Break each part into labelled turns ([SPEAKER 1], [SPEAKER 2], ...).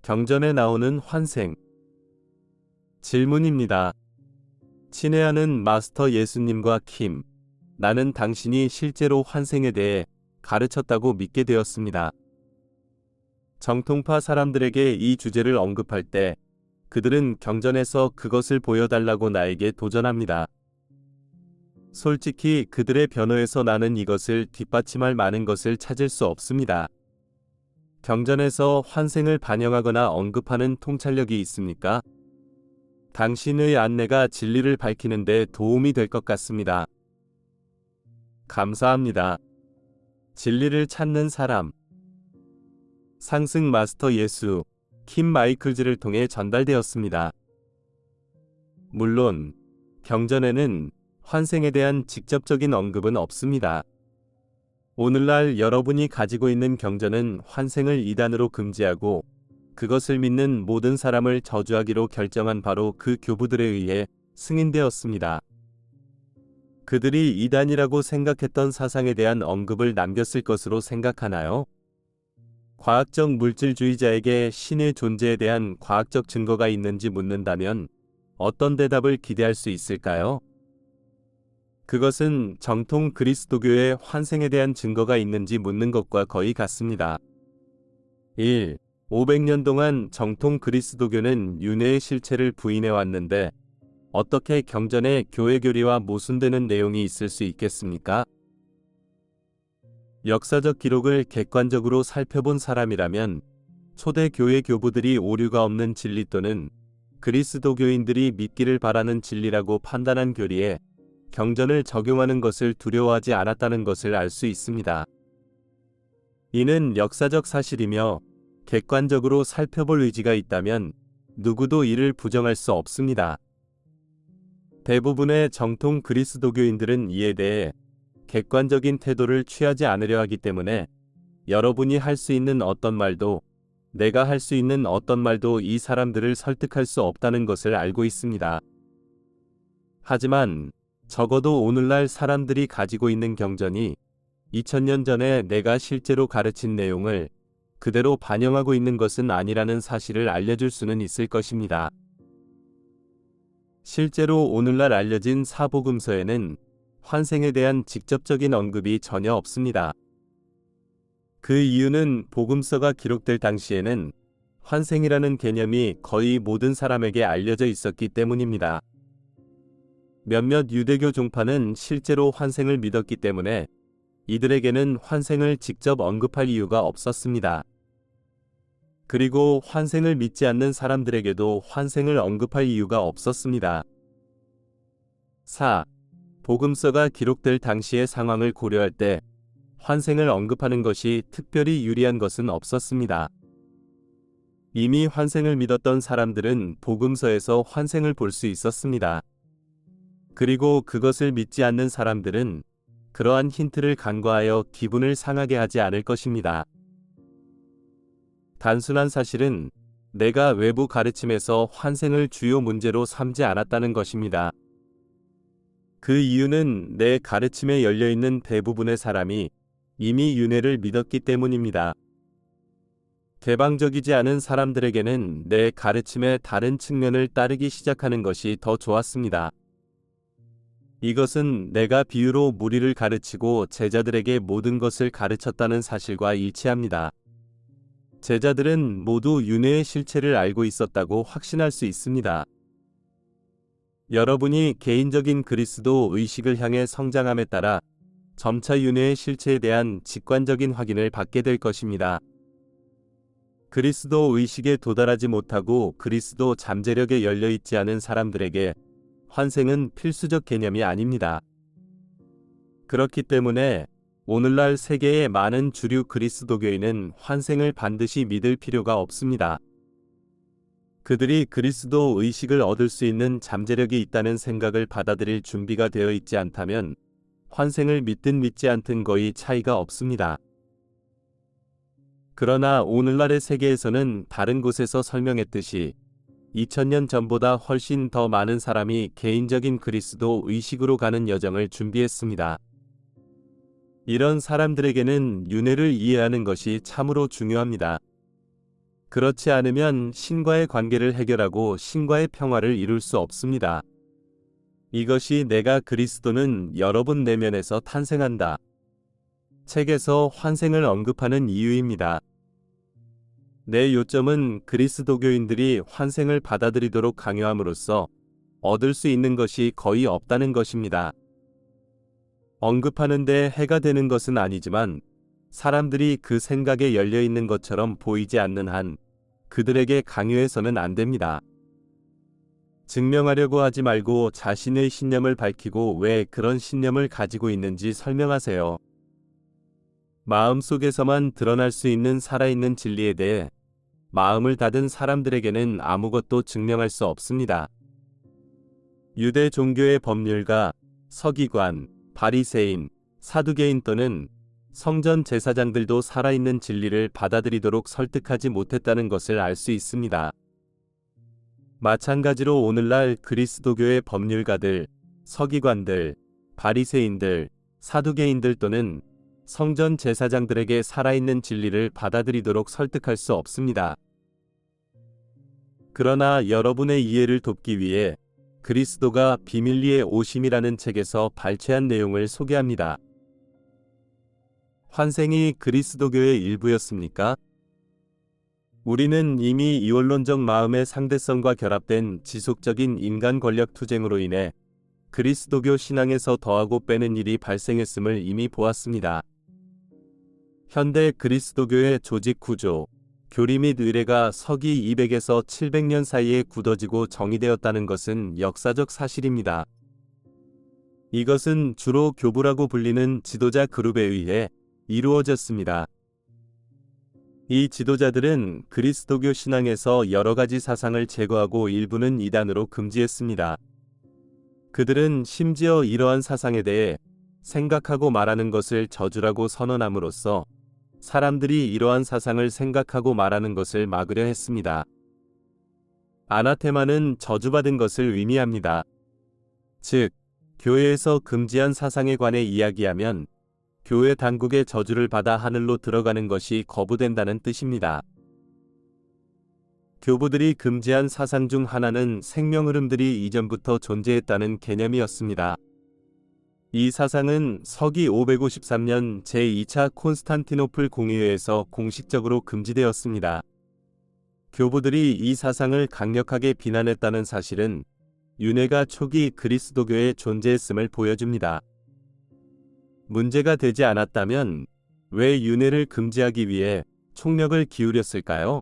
[SPEAKER 1] 경전에 나오는 환생. 질문입니다. 친애하는 마스터 예수님과 킴, 나는 당신이 실제로 환생에 대해 가르쳤다고 믿게 되었습니다. 정통파 사람들에게 이 주제를 언급할 때 그들은 경전에서 그것을 보여달라고 나에게 도전합니다. 솔직히 그들의 변호에서 나는 이것을 뒷받침할 많은 것을 찾을 수 없습니다. 경전에서 환생을 반영하거나 언급하는 통찰력이 있습니까? 당신의 안내가 진리를 밝히는 데 도움이 될 것 같습니다. 감사합니다. 진리를 찾는 사람. 상승 마스터 예수, 킴 마이클즈를 통해 전달되었습니다. 물론, 경전에는 환생에 대한 직접적인 언급은 없습니다. 오늘날 여러분이 가지고 있는 경전은 환생을 이단으로 금지하고 그것을 믿는 모든 사람을 저주하기로 결정한 바로 그 교부들에 의해 승인되었습니다. 그들이 이단이라고 생각했던 사상에 대한 언급을 남겼을 것으로 생각하나요? 과학적 물질주의자에게 신의 존재에 대한 과학적 증거가 있는지 묻는다면 어떤 대답을 기대할 수 있을까요? 그것은 정통 그리스도교의 환생에 대한 증거가 있는지 묻는 것과 거의 같습니다. 1. 500년 동안 정통 그리스도교는 윤회의 실체를 부인해 왔는데 어떻게 경전에 교회 교리와 모순되는 내용이 있을 수 있겠습니까? 역사적 기록을 객관적으로 살펴본 사람이라면 초대 교회 교부들이 오류가 없는 진리 또는 그리스도교인들이 믿기를 바라는 진리라고 판단한 교리에 경전을 적용하는 것을 두려워하지 않았다는 것을 알 수 있습니다. 이는 역사적 사실이며 객관적으로 살펴볼 의지가 있다면 누구도 이를 부정할 수 없습니다. 대부분의 정통 그리스도교인들은 이에 대해 객관적인 태도를 취하지 않으려 하기 때문에 여러분이 할 수 있는 어떤 말도, 내가 할 수 있는 어떤 말도 이 사람들을 설득할 수 없다는 것을 알고 있습니다. 하지만 적어도 오늘날 사람들이 가지고 있는 경전이 2000년 전에 내가 실제로 가르친 내용을 그대로 반영하고 있는 것은 아니라는 사실을 알려줄 수는 있을 것입니다. 실제로 오늘날 알려진 사복음서에는 환생에 대한 직접적인 언급이 전혀 없습니다. 그 이유는 복음서가 기록될 당시에는 환생이라는 개념이 거의 모든 사람에게 알려져 있었기 때문입니다. 몇몇 유대교 종파는 실제로 환생을 믿었기 때문에 이들에게는 환생을 직접 언급할 이유가 없었습니다. 그리고 환생을 믿지 않는 사람들에게도 환생을 언급할 이유가 없었습니다. 4. 복음서가 기록될 당시의 상황을 고려할 때 환생을 언급하는 것이 특별히 유리한 것은 없었습니다. 이미 환생을 믿었던 사람들은 복음서에서 환생을 볼 수 있었습니다. 그리고 그것을 믿지 않는 사람들은 그러한 힌트를 간과하여 기분을 상하게 하지 않을 것입니다. 단순한 사실은 내가 외부 가르침에서 환생을 주요 문제로 삼지 않았다는 것입니다. 그 이유는 내 가르침에 열려있는 대부분의 사람이 이미 윤회를 믿었기 때문입니다. 개방적이지 않은 사람들에게는 내 가르침의 다른 측면을 따르기 시작하는 것이 더 좋았습니다. 이것은 내가 비유로 무리를 가르치고 제자들에게 모든 것을 가르쳤다는 사실과 일치합니다. 제자들은 모두 윤회의 실체를 알고 있었다고 확신할 수 있습니다. 여러분이 개인적인 그리스도 의식을 향해 성장함에 따라 점차 윤회의 실체에 대한 직관적인 확인을 받게 될 것입니다. 그리스도 의식에 도달하지 못하고 그리스도 잠재력에 열려있지 않은 사람들에게 환생은 필수적 개념이 아닙니다. 그렇기 때문에 오늘날 세계의 많은 주류 그리스도교인은 환생을 반드시 믿을 필요가 없습니다. 그들이 그리스도 의식을 얻을 수 있는 잠재력이 있다는 생각을 받아들일 준비가 되어 있지 않다면 환생을 믿든 믿지 않든 거의 차이가 없습니다. 그러나 오늘날의 세계에서는 다른 곳에서 설명했듯이 2000년 전보다 훨씬 더 많은 사람이 개인적인 그리스도 의식으로 가는 여정을 준비했습니다. 이런 사람들에게는 윤회를 이해하는 것이 참으로 중요합니다. 그렇지 않으면 신과의 관계를 해결하고 신과의 평화를 이룰 수 없습니다. 이것이 내가 그리스도는 여러분 내면에서 탄생한다. 책에서 환생을 언급하는 이유입니다. 내 요점은 그리스도교인들이 환생을 받아들이도록 강요함으로써 얻을 수 있는 것이 거의 없다는 것입니다. 언급하는데 해가 되는 것은 아니지만 사람들이 그 생각에 열려 있는 것처럼 보이지 않는 한 그들에게 강요해서는 안 됩니다. 증명하려고 하지 말고 자신의 신념을 밝히고 왜 그런 신념을 가지고 있는지 설명하세요. 마음속에서만 드러날 수 있는 살아있는 진리에 대해 마음을 닫은 사람들에게는 아무것도 증명할 수 없습니다. 유대 종교의 법률가, 서기관, 바리새인, 사두개인 또는 성전 제사장들도 살아있는 진리를 받아들이도록 설득하지 못했다는 것을 알 수 있습니다. 마찬가지로 오늘날 그리스도교의 법률가들, 서기관들, 바리새인들, 사두개인들 또는 성전 제사장들에게 살아있는 진리를 받아들이도록 설득할 수 없습니다. 그러나 여러분의 이해를 돕기 위해 그리스도가 비밀리에 오심이라는 책에서 발췌한 내용을 소개합니다. 환생이 그리스도교의 일부였습니까? 우리는 이미 이원론적 마음의 상대성과 결합된 지속적인 인간 권력 투쟁으로 인해 그리스도교 신앙에서 더하고 빼는 일이 발생했음을 이미 보았습니다. 현대 그리스도교의 조직 구조, 교리 및 의례가 서기 200에서 700년 사이에 굳어지고 정의되었다는 것은 역사적 사실입니다. 이것은 주로 교부라고 불리는 지도자 그룹에 의해 이루어졌습니다. 이 지도자들은 그리스도교 신앙에서 여러 가지 사상을 제거하고 일부는 이단으로 금지했습니다. 그들은 심지어 이러한 사상에 대해 생각하고 말하는 것을 저주라고 선언함으로써 사람들이 이러한 사상을 생각하고 말하는 것을 막으려 했습니다. 아나테마는 저주받은 것을 의미합니다. 즉, 교회에서 금지한 사상에 관해 이야기하면 교회 당국의 저주를 받아 하늘로 들어가는 것이 거부된다는 뜻입니다. 교부들이 금지한 사상 중 하나는 생명 흐름들이 이전부터 존재했다는 개념이었습니다. 이 사상은 서기 553년 제2차 콘스탄티노플 공의회에서 공식적으로 금지되었습니다. 교부들이 이 사상을 강력하게 비난했다는 사실은 윤회가 초기 그리스도교에 존재했음을 보여줍니다. 문제가 되지 않았다면 왜 윤회를 금지하기 위해 총력을 기울였을까요?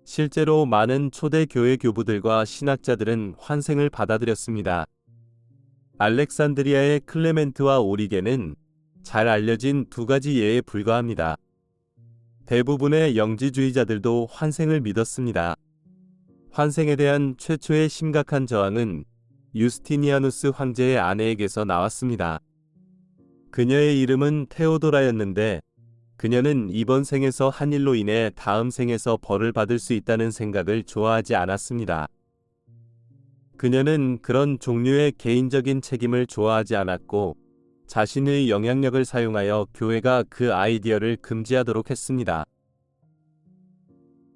[SPEAKER 1] 실제로 많은 초대 교회 교부들과 신학자들은 환생을 받아들였습니다. 알렉산드리아의 클레멘트와 오리겐은 잘 알려진 두 가지 예에 불과합니다. 대부분의 영지주의자들도 환생을 믿었습니다. 환생에 대한 최초의 심각한 저항은 유스티니아누스 황제의 아내에게서 나왔습니다. 그녀의 이름은 테오도라였는데 그녀는 이번 생에서 한 일로 인해 다음 생에서 벌을 받을 수 있다는 생각을 좋아하지 않았습니다. 그녀는 그런 종류의 개인적인 책임을 좋아하지 않았고 자신의 영향력을 사용하여 교회가 그 아이디어를 금지하도록 했습니다.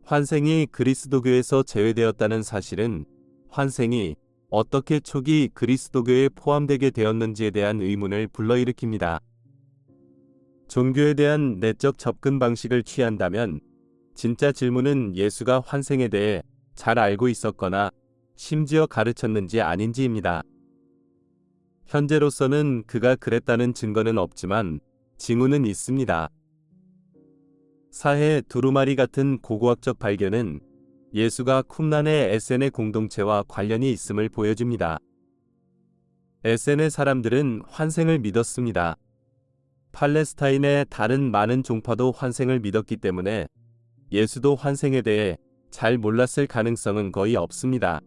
[SPEAKER 1] 환생이 그리스도교에서 제외되었다는 사실은 환생이 어떻게 초기 그리스도교에 포함되게 되었는지에 대한 의문을 불러일으킵니다. 종교에 대한 내적 접근 방식을 취한다면 진짜 질문은 예수가 환생에 대해 잘 알고 있었거나 심지어 가르쳤는지 아닌지입니다. 현재로서는 그가 그랬다는 증거는 없지만 징후는 있습니다. 사해 두루마리 같은 고고학적 발견은 예수가 쿰란의 에센의 공동체와 관련이 있음을 보여줍니다. 에센의 사람들은 환생을 믿었습니다. 팔레스타인의 다른 많은 종파도 환생을 믿었기 때문에 예수도 환생에 대해 잘 몰랐을 가능성은 거의 없습니다.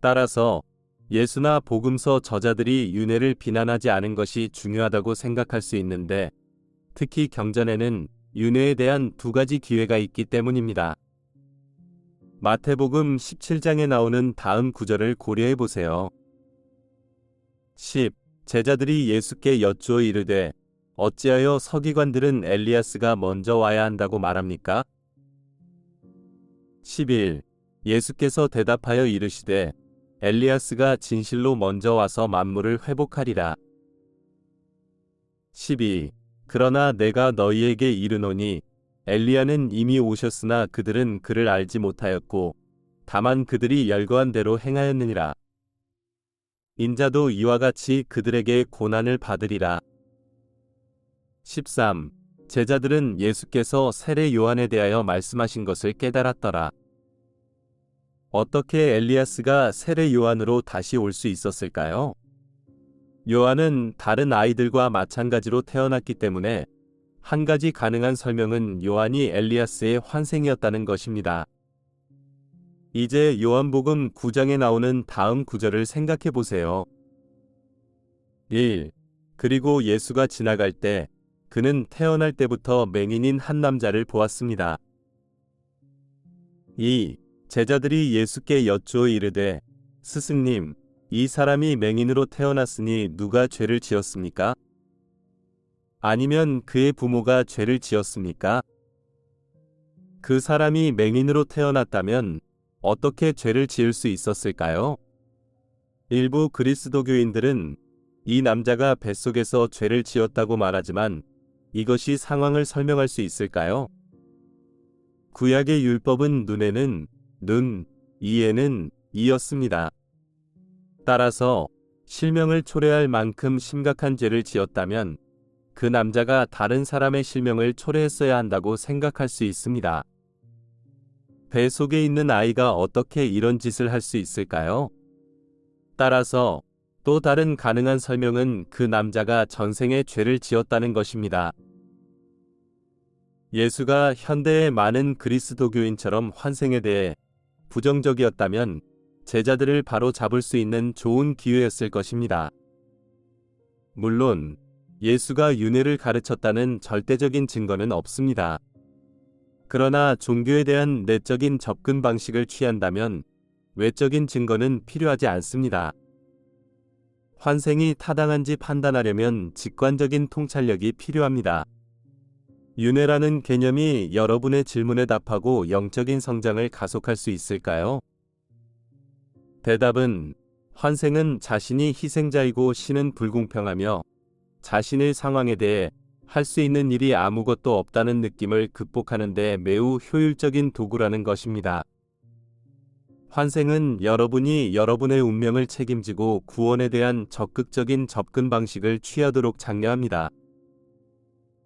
[SPEAKER 1] 따라서 예수나 복음서 저자들이 윤회를 비난하지 않은 것이 중요하다고 생각할 수 있는데 특히 경전에는 윤회에 대한 두 가지 기회가 있기 때문입니다. 마태복음 17장에 나오는 다음 구절을 고려해 보세요. 10. 제자들이 예수께 여쭈어 이르되 어찌하여 서기관들은 엘리야스가 먼저 와야 한다고 말합니까? 11. 예수께서 대답하여 이르시되 엘리야스가 진실로 먼저 와서 만물을 회복하리라. 12. 그러나 내가 너희에게 이르노니 엘리야는 이미 오셨으나 그들은 그를 알지 못하였고 다만 그들이 열거한 대로 행하였느니라. 인자도 이와 같이 그들에게 고난을 받으리라. 13. 제자들은 예수께서 세례 요한에 대하여 말씀하신 것을 깨달았더라. 어떻게 엘리야스가 세례 요한으로 다시 올 수 있었을까요? 요한은 다른 아이들과 마찬가지로 태어났기 때문에 한 가지 가능한 설명은 요한이 엘리야스의 환생이었다는 것입니다. 이제 요한복음 9장에 나오는 다음 구절을 생각해 보세요. 1. 그리고 예수가 지나갈 때 그는 태어날 때부터 맹인인 한 남자를 보았습니다. 2. 제자들이 예수께 여쭈어 이르되 스승님, 이 사람이 맹인으로 태어났으니 누가 죄를 지었습니까? 아니면 그의 부모가 죄를 지었습니까? 그 사람이 맹인으로 태어났다면 어떻게 죄를 지을 수 있었을까요? 일부 그리스도교인들은 이 남자가 뱃속에서 죄를 지었다고 말하지만 이것이 상황을 설명할 수 있을까요? 구약의 율법은 눈에는 눈, 이에는 이였습니다. 따라서 실명을 초래할 만큼 심각한 죄를 지었다면 그 남자가 다른 사람의 실명을 초래했어야 한다고 생각할 수 있습니다. 배 속에 있는 아이가 어떻게 이런 짓을 할 수 있을까요? 따라서 또 다른 가능한 설명은 그 남자가 전생에 죄를 지었다는 것입니다. 예수가 현대의 많은 그리스도교인처럼 환생에 대해 부정적이었다면 제자들을 바로 잡을 수 있는 좋은 기회였을 것입니다. 물론 예수가 윤회를 가르쳤다는 절대적인 증거는 없습니다. 그러나 종교에 대한 내적인 접근 방식을 취한다면 외적인 증거는 필요하지 않습니다. 환생이 타당한지 판단하려면 직관적인 통찰력이 필요합니다. 윤회라는 개념이 여러분의 질문에 답하고 영적인 성장을 가속할 수 있을까요? 대답은 환생은 자신이 희생자이고 신은 불공평하며 자신의 상황에 대해 할 수 있는 일이 아무것도 없다는 느낌을 극복하는 데 매우 효율적인 도구라는 것입니다. 환생은 여러분이 여러분의 운명을 책임지고 구원에 대한 적극적인 접근 방식을 취하도록 장려합니다.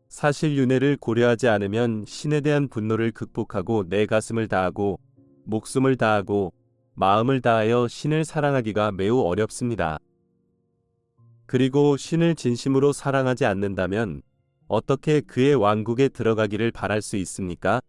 [SPEAKER 1] 사실 윤회를 고려하지 않으면 신에 대한 분노를 극복하고 내 가슴을 다하고 목숨을 다하고 마음을 다하여 신을 사랑하기가 매우 어렵습니다. 그리고 신을 진심으로 사랑하지 않는다면 어떻게 그의 왕국에 들어가기를 바랄 수 있습니까?